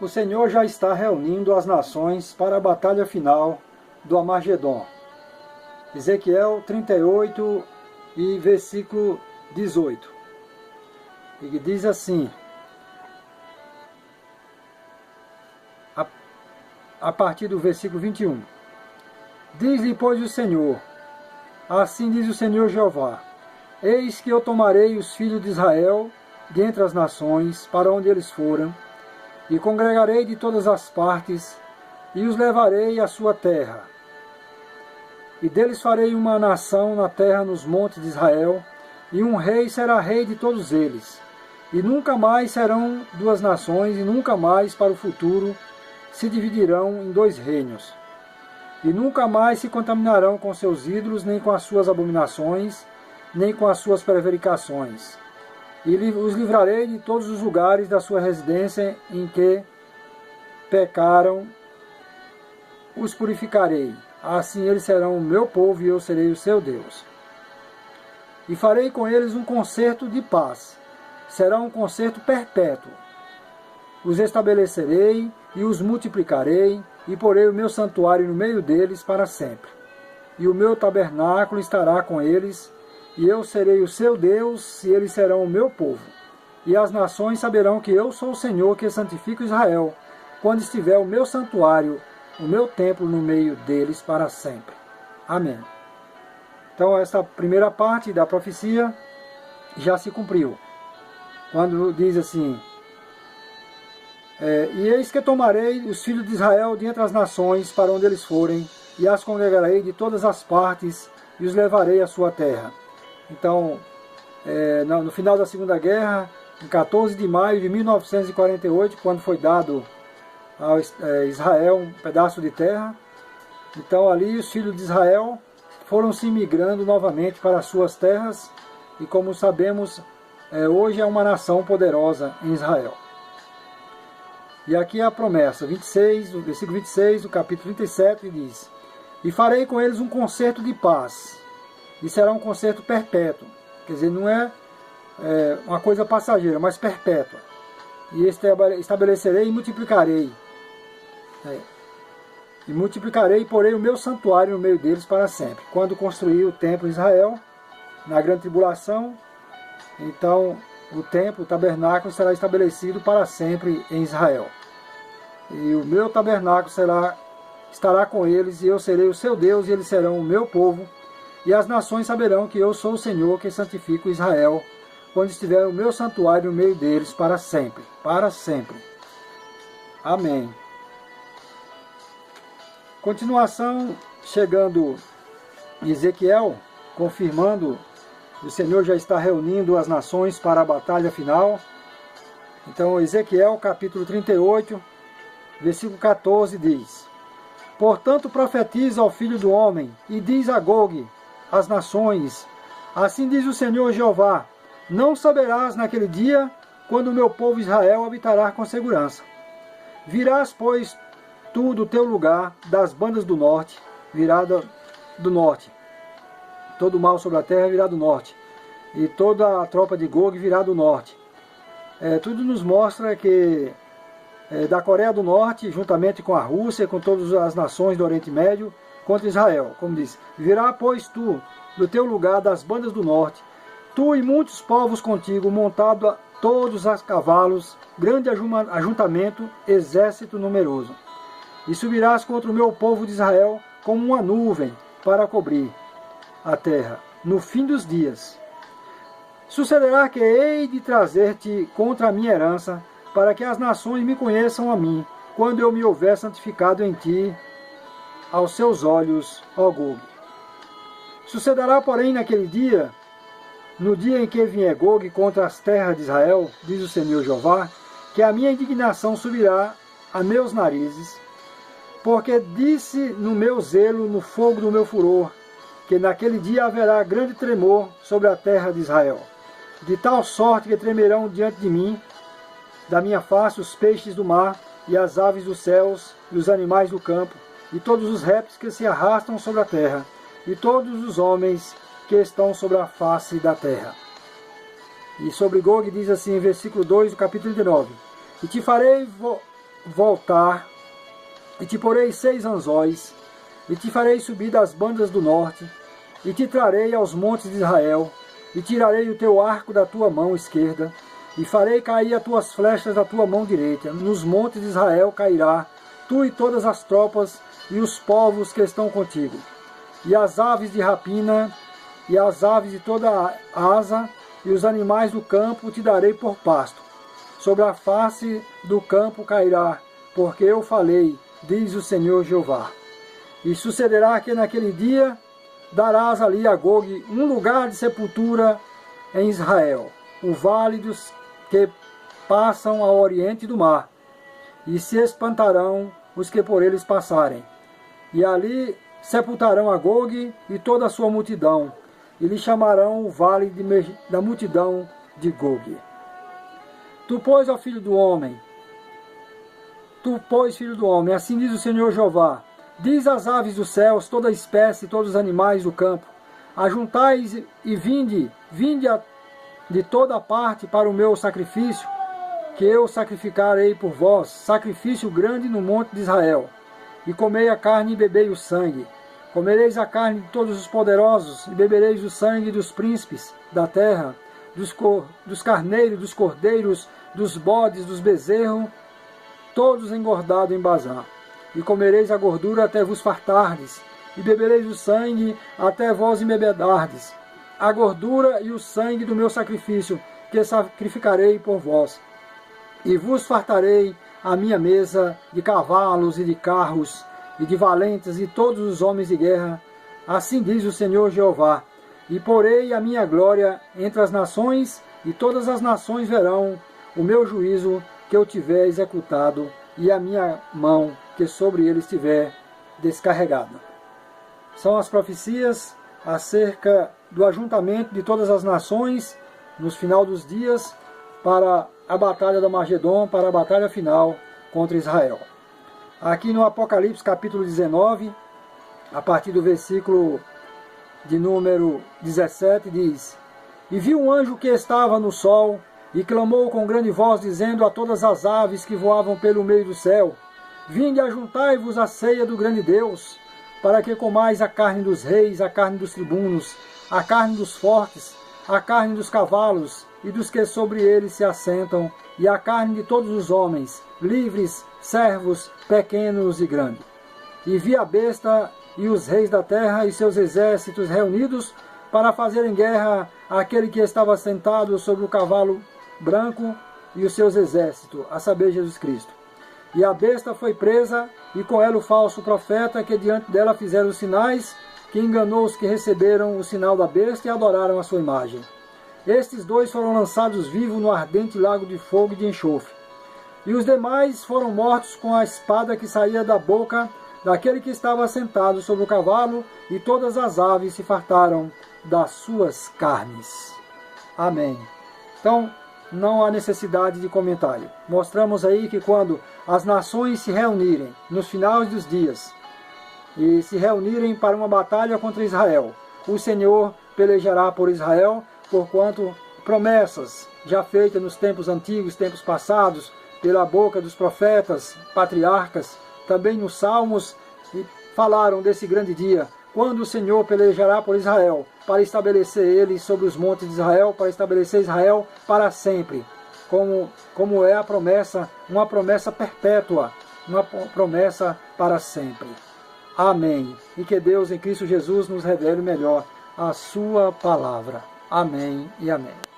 O Senhor já está reunindo as nações para a batalha final do Armagedon. Ezequiel 38 e versículo 18. E diz assim, a partir do versículo 21. Diz-lhe, pois, o Senhor, assim diz o Senhor Jeová, eis que eu tomarei os filhos de Israel de entre as nações, para onde eles foram, e congregarei de todas as partes, e os levarei à sua terra. E deles farei uma nação na terra nos montes de Israel, e um rei será rei de todos eles. E nunca mais serão duas nações, e nunca mais para o futuro se dividirão em dois reinos. E nunca mais se contaminarão com seus ídolos, nem com as suas abominações, nem com as suas prevaricações. E os livrarei de todos os lugares da sua residência em que pecaram, os purificarei. Assim eles serão o meu povo e eu serei o seu Deus. E farei com eles um concerto de paz. Será um concerto perpétuo. Os estabelecerei e os multiplicarei, e porei o meu santuário no meio deles para sempre. E o meu tabernáculo estará com eles, e eu serei o seu Deus, e eles serão o meu povo. E as nações saberão que eu sou o Senhor que santifico Israel, quando estiver o meu santuário, o meu templo no meio deles para sempre. Amém. Então essa primeira parte da profecia já se cumpriu. Quando diz assim, e eis que tomarei os filhos de Israel de entre as nações para onde eles forem, e as congregarei de todas as partes, e os levarei à sua terra. Então, no final da Segunda Guerra, em 14 de maio de 1948, quando foi dado a Israel um pedaço de terra, então ali os filhos de Israel foram se migrando novamente para as suas terras, e como sabemos, hoje é uma nação poderosa em Israel. E aqui a promessa, 26, o versículo 26 do capítulo 37 diz, e farei com eles um concerto de paz, e será um concerto perpétuo, quer dizer, não é uma coisa passageira, mas perpétua. E estabelecerei e multiplicarei. E multiplicarei e porei o meu santuário no meio deles para sempre. Quando construí o templo em Israel, na grande tribulação, então o templo, o tabernáculo será estabelecido para sempre em Israel. E o meu tabernáculo estará com eles, e eu serei o seu Deus, e eles serão o meu povo. E as nações saberão que eu sou o Senhor que santifico Israel, quando estiver o meu santuário no meio deles para sempre. Para sempre. Amém. Continuação, chegando em Ezequiel, confirmando que o Senhor já está reunindo as nações para a batalha final. Então, Ezequiel, capítulo 38, versículo 14, diz, portanto, profetiza ao filho do homem, e diz a Gog, as nações, assim diz o Senhor Jeová, não saberás naquele dia, quando o meu povo Israel habitará com segurança. Virás, pois, tu do teu lugar, das bandas do norte, virada do norte. Todo mal sobre a terra virá do norte. E toda a tropa de Gog virá do norte. Tudo nos mostra que da Coreia do Norte, juntamente com a Rússia, com todas as nações do Oriente Médio, contra Israel. Como diz, virá, pois, tu do teu lugar, das bandas do norte, tu e muitos povos contigo, montado a todos os cavalos, grande ajuntamento, exército numeroso. E subirás contra o meu povo de Israel como uma nuvem para cobrir a terra, no fim dos dias. Sucederá que hei de trazer-te contra a minha herança, para que as nações me conheçam a mim, quando eu me houver santificado em ti, aos seus olhos, ó Gog. Sucederá, porém, naquele dia, no dia em que vier Gog contra as terras de Israel, diz o Senhor Jeová, que a minha indignação subirá a meus narizes, porque disse no meu zelo, no fogo do meu furor, que naquele dia haverá grande tremor sobre a terra de Israel, de tal sorte que tremerão diante de mim, da minha face, os peixes do mar, e as aves dos céus, e os animais do campo, e todos os répteis que se arrastam sobre a terra, e todos os homens que estão sobre a face da terra. E sobre Gog diz assim, em versículo 2 do capítulo 39, e te farei voltar, e te porei 6 anzóis, e te farei subir das bandas do norte, e te trarei aos montes de Israel, e tirarei o teu arco da tua mão esquerda, e farei cair as tuas flechas da tua mão direita. Nos montes de Israel cairá, tu e todas as tropas, e os povos que estão contigo. E as aves de rapina, e as aves de toda a asa, e os animais do campo te darei por pasto. Sobre a face do campo cairá, porque eu falei, diz o Senhor Jeová. E sucederá que naquele dia darás ali a Gog um lugar de sepultura em Israel, o vale dos que passam ao oriente do mar, e se espantarão os que por eles passarem. E ali sepultarão a Gog e toda a sua multidão, e lhe chamarão o vale da multidão de Gog. Tu, pois, ó filho do homem, assim diz o Senhor Jeová, diz às aves dos céus, toda a espécie, todos os animais do campo, ajuntais e vinde de toda parte para o meu sacrifício, que eu sacrificarei por vós, sacrifício grande no monte de Israel. E comei a carne e bebei o sangue. Comereis a carne de todos os poderosos, e bebereis o sangue dos príncipes da terra, dos carneiros, dos cordeiros, dos bodes, dos bezerros, todos engordados em Bazã. E comereis a gordura até vos fartardes, e bebereis o sangue até vós embebedardes, a gordura e o sangue do meu sacrifício, que sacrificarei por vós. E vos fartarei a minha mesa de cavalos e de carros, e de valentes e todos os homens de guerra, assim diz o Senhor Jeová. E porei a minha glória entre as nações, e todas as nações verão o meu juízo que eu tiver executado, e a minha mão que sobre ele estiver descarregada. São as profecias acerca do ajuntamento de todas as nações nos final dos dias para a batalha do Armagedon, para a batalha final contra Israel. Aqui no Apocalipse capítulo 19, a partir do versículo de número 17, diz: E vi um anjo que estava no sol, e clamou com grande voz, dizendo a todas as aves que voavam pelo meio do céu: Vinde, ajuntai-vos à ceia do grande Deus, para que comais a carne dos reis, a carne dos tribunos, a carne dos fortes, a carne dos cavalos e dos que sobre eles se assentam, e a carne de todos os homens, livres, servos, pequenos e grandes. E vi a besta e os reis da terra e seus exércitos reunidos para fazerem guerra àquele que estava sentado sobre o cavalo branco e os seus exércitos, a saber, Jesus Cristo. E a besta foi presa, e com ela o falso profeta, que diante dela fizeram os sinais, que enganou os que receberam o sinal da besta e adoraram a sua imagem. Estes dois foram lançados vivos no ardente lago de fogo e de enxofre. E os demais foram mortos com a espada que saía da boca daquele que estava sentado sobre o cavalo, e todas as aves se fartaram das suas carnes. Amém. Então, não há necessidade de comentário. Mostramos aí que quando as nações se reunirem nos finais dos dias e se reunirem para uma batalha contra Israel, o Senhor pelejará por Israel, porquanto promessas já feitas nos tempos antigos, tempos passados, pela boca dos profetas, patriarcas, também nos Salmos, e falaram desse grande dia, quando o Senhor pelejará por Israel, para estabelecer ele sobre os montes de Israel, para estabelecer Israel para sempre, como é a promessa, uma promessa perpétua, uma promessa para sempre. Amém. E que Deus em Cristo Jesus nos revele melhor a sua palavra. Amém e amém.